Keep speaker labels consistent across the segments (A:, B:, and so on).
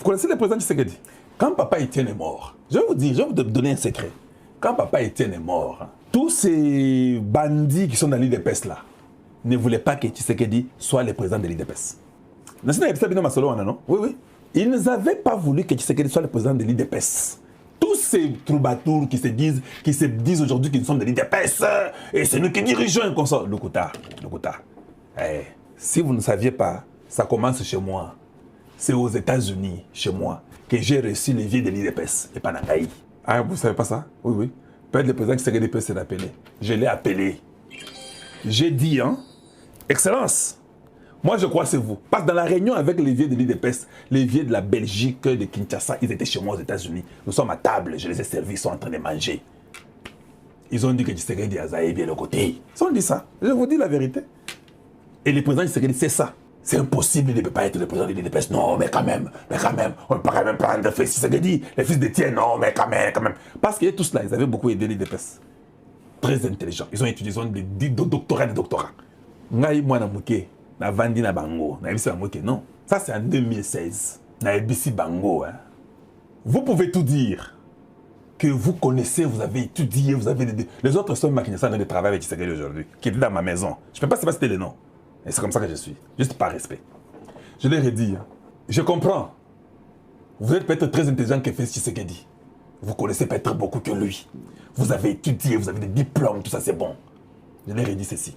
A: Vous connaissez le président Tshisekedi? Quand Papa Etienne est mort, je vais vous donner un secret. Quand Papa Etienne est mort, tous ces bandits qui sont dans l'IDPS là ne voulaient pas que Tshisekedi soit le président de l'IDPS. Non? Oui, oui. Ils n'avaient pas voulu que Tshisekedi soit le président de l'IDPS. Tous ces troubadours qui se disent aujourd'hui qu'ils sont de l'IDPS et c'est nous qui dirigeons comme ça. Lokuta. Si vous ne saviez pas, ça commence chez moi. C'est aux États-Unis, chez moi, que j'ai reçu les vieux de l'IDPS et pas Nangaï. Ah, vous ne savez pas ça? Oui, oui. Peut-être le président Tshisekedi peut se rappeler. Je l'ai appelé. J'ai dit, hein, Excellence, moi je crois que c'est vous. Parce que dans la réunion avec les vieux de l'IDPS, les vieux de la Belgique, de Kinshasa, ils étaient chez moi aux États-Unis. Nous sommes à table, je les ai servis, ils sont en train de manger. Ils ont dit que Tshisekedi Azaï bien le côté. Ils ont dit ça. Je vous dis la vérité. Et le président Tshisekedi, c'est ça. C'est impossible, il ne peut pas être le président de l'IDPS. Non, mais quand même, on ne peut pas même prendre le fils Tshisekedi, les fils d'Étienne, non, mais quand même. Parce que tous là, ils avaient beaucoup aidé l'IDPS. Très intelligents. Ils ont étudié, ils ont des doctorats. Ngai moi na muke, na vandi na bango, na ebisi bango non. Ça c'est en 2016. Na ebisi bango. Hein. Vous pouvez tout dire. Que vous connaissez, vous avez étudié, vous avez... Les autres sont maquinés ça dans le travail avec Tshisekedi aujourd'hui, qui est dans ma maison. Je ne peux pas citer les noms. Et c'est comme ça que je suis. Juste par respect. Je leur ai dit, je comprends. Vous êtes peut-être très intelligent que fait Tshisekedi. Vous connaissez peut-être beaucoup que lui. Vous avez étudié, vous avez des diplômes, tout ça c'est bon. Je leur ai dit ceci.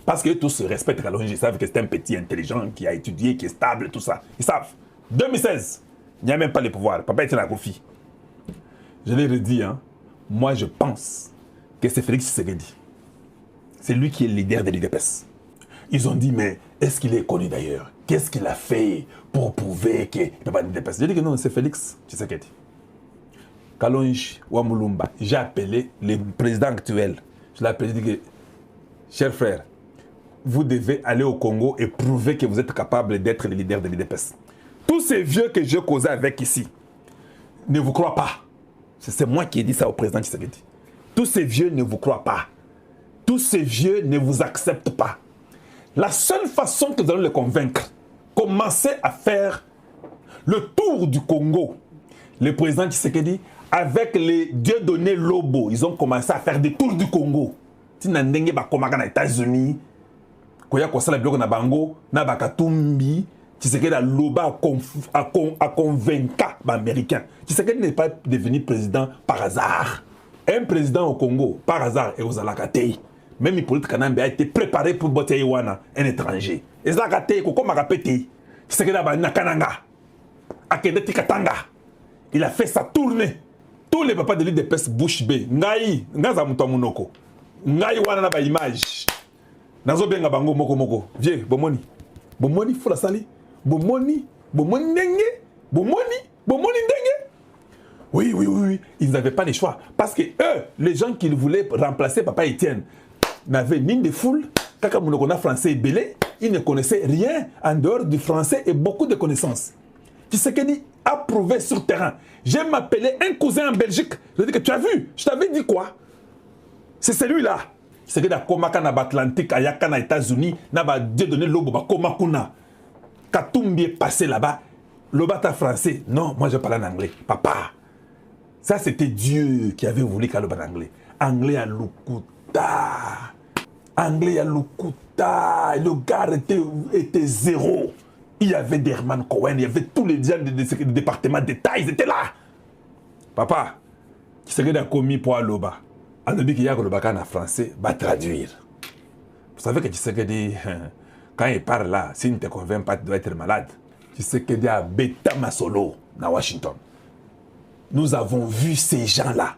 A: Parce que tous se respectent à l'ONG, ils savent que c'est un petit intelligent qui a étudié, qui est stable, tout ça. Ils savent. 2016, il n'y a même pas le pouvoir. Papa était la Kofi. Je leur ai dit, hein, moi je pense que c'est Félix Tshisekedi. C'est lui qui est le leader de l'IDPS. Ils ont dit, mais est-ce qu'il est connu d'ailleurs? Qu'est-ce qu'il a fait pour prouver qu'il ne peut pas l'IDPS? J'ai dit que non, c'est Félix Tshisekedi. Kalonji Wamulumba, j'ai appelé le président actuel. Je l'ai appelé, j'ai dit que, cher frère, vous devez aller au Congo et prouver que vous êtes capable d'être le leader de l'IDPS. Tous ces vieux que je causais avec ici ne vous croient pas. C'est moi qui ai dit ça au président Tshisekedi. Tous ces vieux ne vous croient pas. Tous ces vieux ne vous acceptent pas. La seule façon que vous allez les convaincre, commencez à faire le tour du Congo. Le président Tshisekedi, avec les Dieudonné Lobo, ils ont commencé à faire des tours du Congo. Si vous avez aux États-Unis, koya kosala biloko na bango na bakatumbi Tshisekedi a loba a convaincu les Américains. Tshisekedi n'est pas devenu président par hasard. Un président au Congo, par hasard, et aux Alakatei. Même Hippolyte Kanambe a été préparé pour botter Iwana, un étranger. Et Zalakatei, Koko Marapeti, Tshisekedi a bani na Kananga, Akedeti Katanga. Il a fait sa tournée. Tous les papas de l'IDPS bouche bée. Ngai, Ngaza Mutamunoko. Ngai Wana na ba image. Nazo benga bango moko. Vieux, bomoni fula sali. Bomoni ndenge. Bomoni ndenge. Oui. Ils n'avaient pas le choix. Parce que eux, les gens qui voulaient remplacer Papa Etienne, n'avaient ni de foule. Kaka Mounokona français et belé, ils ne connaissaient rien en dehors du français et beaucoup de connaissances. Tshisekedi a prouvé sur terrain. J'ai m'appelé un cousin en Belgique. Je lui ai dit que tu as vu, je t'avais dit quoi? C'est celui-là. Tshisekedi a komaka na Atlantique, ayaka na États-Unis, n'a pas donné logo ba komakuna. Katumbi est passé là-bas. Le bata français. Non, moi je parle en anglais. Papa. Ça c'était Dieu qui avait voulu qu'il parle en anglais. Anglais à Lukuta. Anglais à Lukuta. Le gars était zéro. Il y avait Derman Cohen, il y avait tous les gens du département d'État, ils étaient là. Papa, Tshisekedi a commis pour Aloba. Alobi qui y a le bacan en français, va traduire. Vous savez que Tshisekedi, quand il parle là, s'il ne te convainc pas, tu dois être malade. Tshisekedi a bêta masolo à Washington. Nous avons vu ces gens-là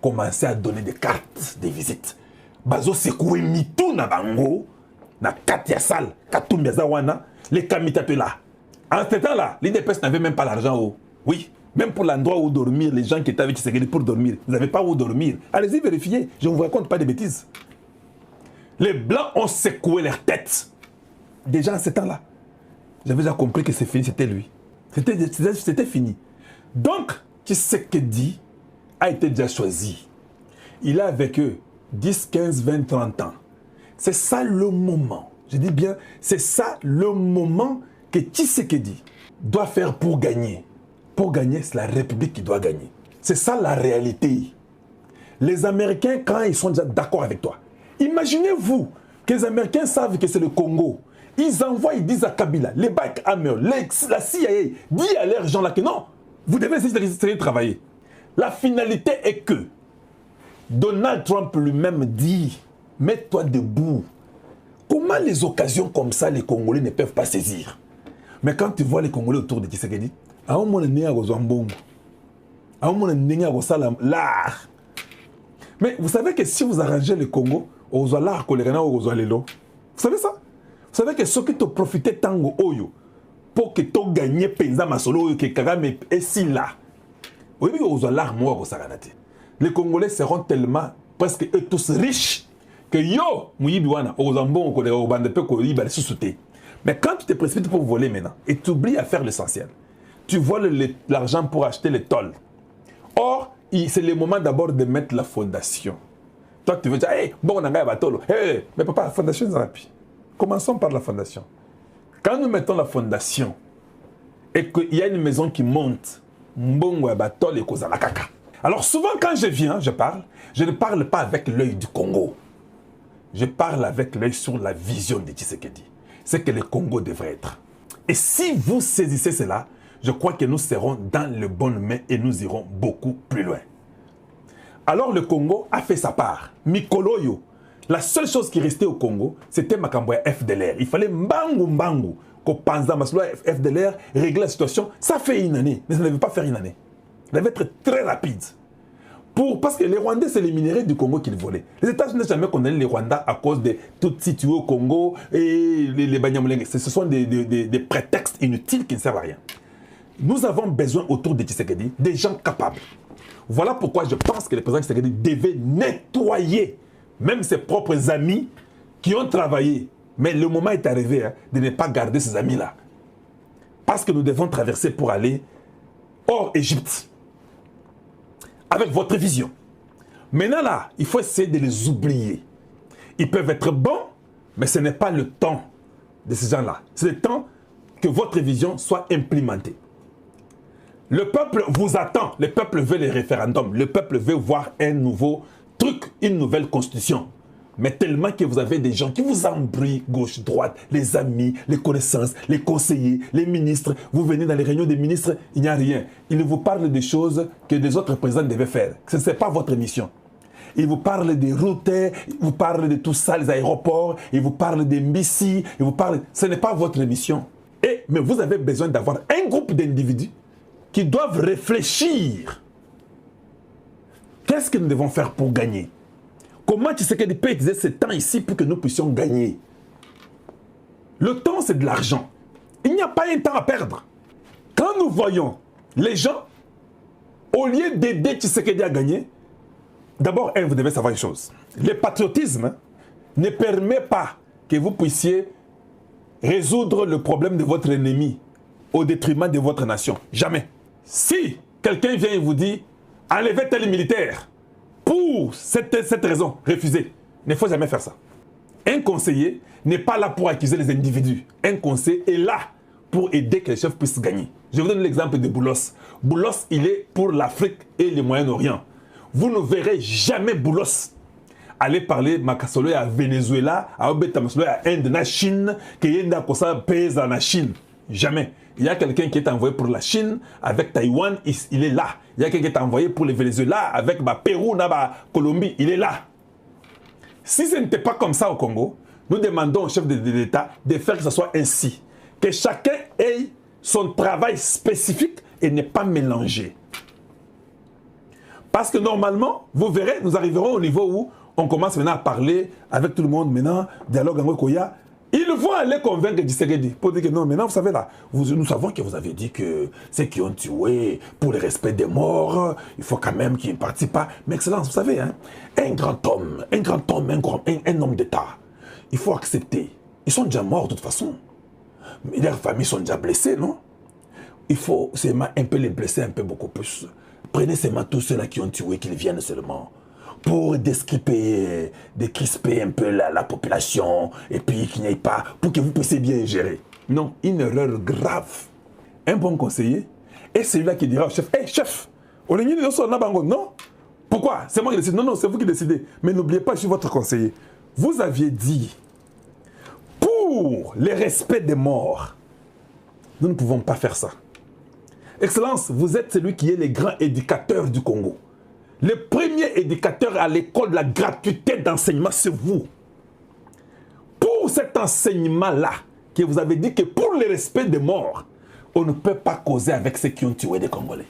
A: commencer à donner des cartes de visite. Bazo sekoué mitou na bango, na katia sal, katumbi zawana. Les camitateurs là. En ce temps-là, l'IDPS n'avait même pas l'argent. Oui, même pour l'endroit où dormir, les gens qui étaient avec Tshisekedi pour dormir, ils n'avaient pas où dormir. Allez-y vérifier, je ne vous raconte pas de bêtises. Les Blancs ont secoué leur tête. Déjà en ce temps-là, j'avais déjà compris que c'est fini, c'était lui. C'était fini. Donc, Tshisekedi a été déjà choisi. Il a avec eux 10, 15, 20, 30 ans. C'est ça le moment. Je dis bien, c'est ça le moment que Tshisekedi doit faire pour gagner. Pour gagner, c'est la République qui doit gagner. C'est ça la réalité. Les Américains, quand ils sont déjà d'accord avec toi, imaginez-vous que les Américains savent que c'est le Congo. Ils envoient, ils disent à Kabila, les Backhammers, la CIA, dit à leurs gens là que non, vous devez essayer de travailler. La finalité est que Donald Trump lui-même dit, mets-toi debout. Comment les occasions comme ça, les Congolais ne peuvent pas saisir? Mais quand tu vois les Congolais autour de Tshisekedi, à un moment donné, l'art. Mais vous savez que si vous arrangez le Congo, vous savez ça? Vous savez que ce qui te profitait tango oyo pour que tu gagnes penza masolo que Kagame est si là. Vous voyez que l'art moi les Congolais seront tellement presque eux tous riches que yo muyibiwana ozambon ko de bande pe ko yiba sous-souté. Mais quand tu te précipites pour voler maintenant et tu oublies à faire l'essentiel, tu voles l'argent pour acheter les tôles. Or, c'est le moment d'abord de mettre la fondation. Toi, tu veux dire, hey, bon, on a un bateau. Hey, mais papa, la fondation, c'est rapide. Commençons par la fondation. Quand nous mettons la fondation et qu'il y a une maison qui monte, alors souvent quand je viens, je ne parle pas avec l'œil du Congo. Je parle avec l'œil sur la vision de Tshisekedi. C'est que le Congo devrait être. Et si vous saisissez cela, je crois que nous serons dans le bon main et nous irons beaucoup plus loin. Alors le Congo a fait sa part. Mikoloyo. La seule chose qui restait au Congo, c'était Makamboya FDLR. Il fallait mbangu que Panza Masloa FDLR régler la situation. Ça fait une année, mais ça ne veut pas faire une année. Ça devait être très rapide. Parce que les Rwandais, c'est les minéraux du Congo qu'ils volaient. Les États-Unis n'ont jamais condamné les Rwandais à cause de tout situé au Congo et les Banyamulenge. Ce sont des prétextes inutiles qui ne servent à rien. Nous avons besoin autour de Tshisekedi des gens capables. Voilà pourquoi je pense que le président Tshisekedi devait nettoyer même ses propres amis qui ont travaillé. Mais le moment est arrivé de ne pas garder ces amis-là. Parce que nous devons traverser pour aller hors Égypte. Avec votre vision. Maintenant là, il faut essayer de les oublier. Ils peuvent être bons, mais ce n'est pas le temps de ces gens-là. C'est le temps que votre vision soit implémentée. Le peuple vous attend. Le peuple veut les référendums. Le peuple veut voir un nouveau truc, une nouvelle constitution. Mais tellement que vous avez des gens qui vous embrouillent gauche, droite, les amis, les connaissances, les conseillers, les ministres. Vous venez dans les réunions des ministres, il n'y a rien. Ils vous parlent des choses que les autres présidents devaient faire. Ce n'est pas votre mission. Ils vous parlent des routes, ils vous parlent de tout ça, les aéroports, ils vous parlent des Mbissi, ils vous parlent... Ce n'est pas votre mission. Mais vous avez besoin d'avoir un groupe d'individus qui doivent réfléchir. Qu'est-ce que nous devons faire pour gagner? Comment Tshisekedi peut utiliser ce temps ici pour que nous puissions gagner? Le temps, c'est de l'argent. Il n'y a pas un temps à perdre. Quand nous voyons les gens, au lieu d'aider Tshisekedi à gagner, d'abord, vous devez savoir une chose. Le patriotisme ne permet pas que vous puissiez résoudre le problème de votre ennemi au détriment de votre nation. Jamais. Si quelqu'un vient et vous dit, enlevez tel militaire, pour cette raison, refusez. Il ne faut jamais faire ça. Un conseiller n'est pas là pour accuser les individus. Un conseiller est là pour aider que les chefs puissent gagner. Je vous donne l'exemple de Boulos. Boulos, il est pour l'Afrique et le Moyen-Orient. Vous ne verrez jamais Boulos aller parler Makasolo à Venezuela, à Obetamasolo à Inde, à Chine, que Yenda Kosa pèse en Chine. Jamais. Il y a quelqu'un qui est envoyé pour la Chine, avec Taïwan, il est là. Il y a quelqu'un qui est envoyé pour le Venezuela, avec Pérou, Colombie, il est là. Si ce n'était pas comme ça au Congo, nous demandons au chef de l'État de faire que ce soit ainsi. Que chacun ait son travail spécifique et n'est pas mélangé. Parce que normalement, vous verrez, nous arriverons au niveau où on commence maintenant à parler avec tout le monde, maintenant, dialogue en Koya. Ils vont aller convaincre Tshisekedi pour dire que non, maintenant vous savez là, nous savons que vous avez dit que ceux qui ont tué, pour le respect des morts, il faut quand même qu'ils ne participent pas. Mais Excellence, vous savez, hein, un homme d'État, il faut accepter. Ils sont déjà morts de toute façon. Mais leurs familles sont déjà blessées, non? Il faut seulement un peu les blesser, un peu beaucoup plus. Prenez seulement tous ceux-là qui ont tué, qu'ils viennent seulement. Pour décrisper un peu la population et puis qu'il n'y ait pas, pour que vous puissiez bien gérer. Non, une erreur grave. un bon conseiller, et celui-là qui dira au chef, hé chef, non? Pourquoi? C'est moi qui décide. Non, non, c'est vous qui décidez. Mais n'oubliez pas, je suis votre conseiller. Vous aviez dit, pour le respect des morts, nous ne pouvons pas faire ça. Excellence, vous êtes celui qui est le grand éducateur du Congo. Le premier éducateur à l'école de la gratuité d'enseignement, c'est vous. Pour cet enseignement-là, que vous avez dit que pour le respect des morts, on ne peut pas causer avec ceux qui ont tué des Congolais.